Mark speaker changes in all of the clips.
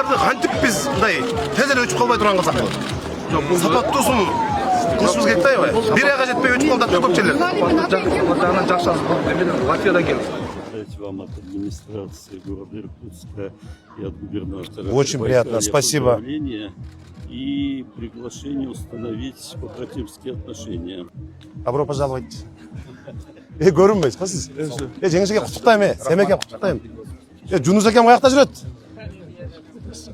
Speaker 1: разметкаларды кантип биз мындай тез эле өчүп калбай турган кылсак болот? Сапаттуусун кылышыбыз керек да аябай. Бир айга жетпей өчүп калды көп жерлер.
Speaker 2: Жагынан жакшы Латвиядан келди.
Speaker 3: Вам от администрации города Иркутска и от губернатора.
Speaker 1: Очень приятно, спасибо.
Speaker 3: И приглашение установить по-братимские отношения.
Speaker 1: Добро пожаловать. Көрүнбөйсүз го сиз. Жеңишеге куттуктайм, Семеке куттуктайм. Жунус акем каякта жүрөт?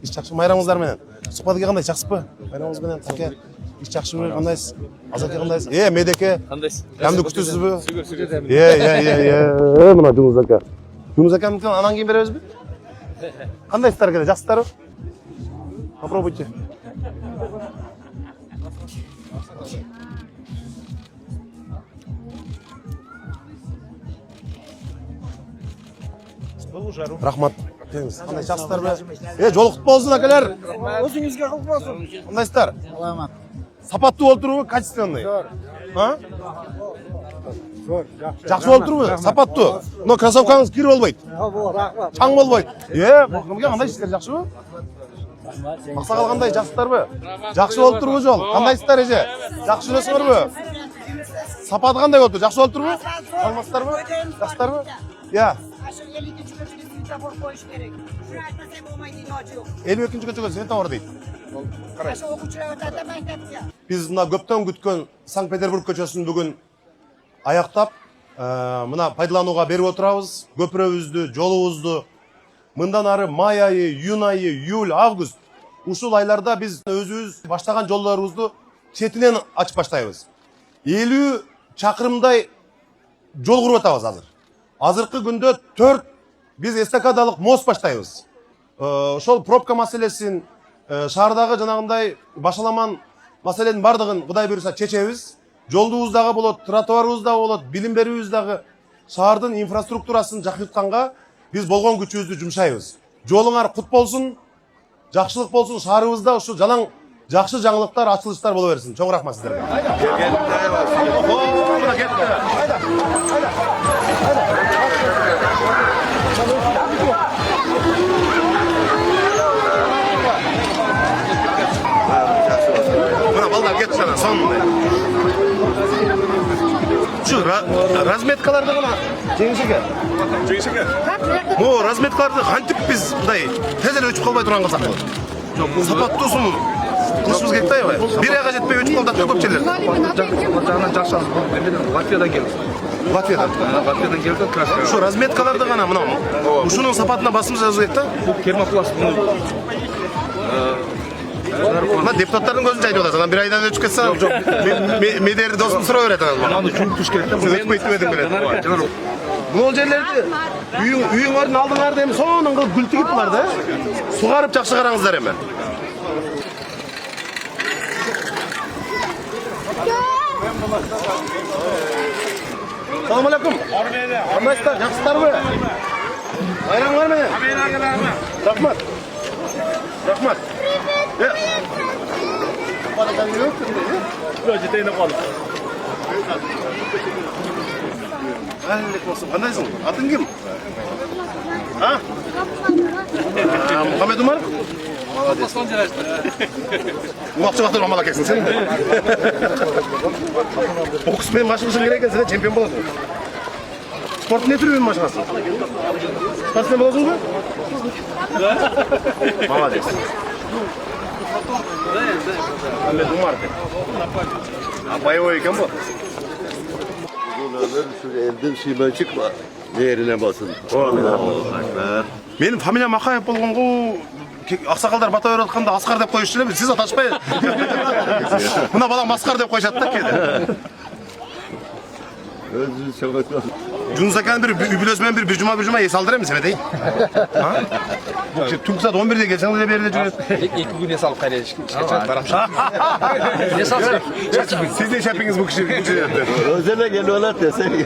Speaker 1: Иш жакшы, майрамыңыздар менен. Сухбатыга кандай, жакшысызбы? Майрамыңыз менен таке. Иш жакшыбы, кандайсыз? Азаке кандайсыз? Медеке. Кандайсыз? Кәмди күтүсүзбү? Мына Жунус ака. Жунус акамдыкын анан кийин беребизби? Кандайсыздар келе, жакшысыздарбы? Попробуйте. Рахмат. Кандай жакшысыздарбы? Жолуктук болсун акалар.
Speaker 2: Өзүңүзгө кылып болсун.
Speaker 1: Кандайсыздар?
Speaker 2: Саламат.
Speaker 1: Сапаттуу болуп турбу, качественный? Жакшы болуп турбу? Сапаттуу. Но кроссовкаңыз кир болбойт.
Speaker 2: Рахмат.
Speaker 1: Чаң болбойт. Кымге кандай иштер жакшыбы? Аксакал кандай, жакшысыздарбы? Жакшы болуп турбу жол? Кандайсыздар эже? Жакшы жүрөсүңөрбү? Сапаты кандай болуптур? Жакшы болуп турбу? Алмассыздарбы? Жакшысыздарбы?
Speaker 4: Светофор коюш керек. Шуну айтпасам болмойт, илojи жок.
Speaker 1: 52-нчи көчөгө светофор дейт.
Speaker 4: Аша окуучулар өтөт да мектепке.
Speaker 1: Биз мына көптөн күткөн Санкт-Петербург көчөсүн бүгүн аяктап, мына пайдаланууга берип отурабыз. Көпүрөбүздү, жолубузду мындан ары май айы, июнь айы, июль, август ушул айларда биз өзүбүз баштаган жолдорубузду четинен ачып баштайбыз. 50 чакырымдай жол куруп атабыз азыр. Азыркы күндө 4 биз эстакадалык мост баштайбыз. Ошол пробка маселесин, шаардагы жанагындай башаламан маселенин бардыгын Кудай буйруса чечебиз. Жолдубуз дагы болот, тротуарыбыз дагы болот, билим берүүбүз дагы шаардын инфраструктурасын жакшыртканга биз болгон күчүбүздү жумшайбыз. Жолуңар кут болсун, жакшылык болсун, шаарыбызда ушул жалаң жакшы жаңылыктар, ачылыштар боло берсин. Чоң рахмат сиздерге. Мына балдар кетти жана сонундай. Şu razmetkalarda bana Cengiz'e bu razmetkalarda kantip biz mınday tez ele öçüp kalbay turan kılsak bolot. Sapаттуусун кылышыбыз керек да аябай. Бир айга жетпей өчүп калды көп жерлер.
Speaker 2: Жагынан жакшы Латвиядан келди. Латвиядан келди.
Speaker 1: Şu razметкаларды гана мына ушунун сапатына басым жазуу керек да.
Speaker 2: Бул кермопласт.
Speaker 1: Мына депутаттардын көзүн жайнап атат. Анан бир айдан өчүп кетсе, жок. Медер досум сурап берет анан.
Speaker 2: Аны жууптуш керек да.
Speaker 1: Өтпөйт дебедим белет. Бул жерлерди үйүңөрдүн алдыңарда эми сонун кылып гүл тигип булар да. Сугарып жакшы караңыздар эми. Assalamu alaikum. Кандайсыздар, жакшысыздарбы? Байрамыңар менен. Рахмат. Рахмат. Кандайсың? Атың ким? Мухаммед Умар? Молодец. Убакчы катыр мамал акесиң сен. Бокспен машыгышың керек экен, сен чемпион болосуң. Спорттун не түрүнүн машыгасың? Спортсмен болосуңбу? Молодец. Мухаммед Умар деп. Боевой экен бу.
Speaker 3: Elden suyma çıkma. Yerine basın.
Speaker 1: Менин фамилиям Акаев болгонго аксакалдар бата берип атканда Аскар деп коюшту эле, сиз аташпай. Мына балам Аскар деп коюшат да кээде.
Speaker 3: Özünü çabuk.
Speaker 1: Жунус аканын бир бүлөсү менен бир жума эс алдыр эмес эметей. Түнкү саат 11де келсең деле берде жүрөт.
Speaker 2: 2 күн эс алып кайра барам.
Speaker 1: Сиздин шапиңиз бу киши.
Speaker 3: Özele geliyorlar desene.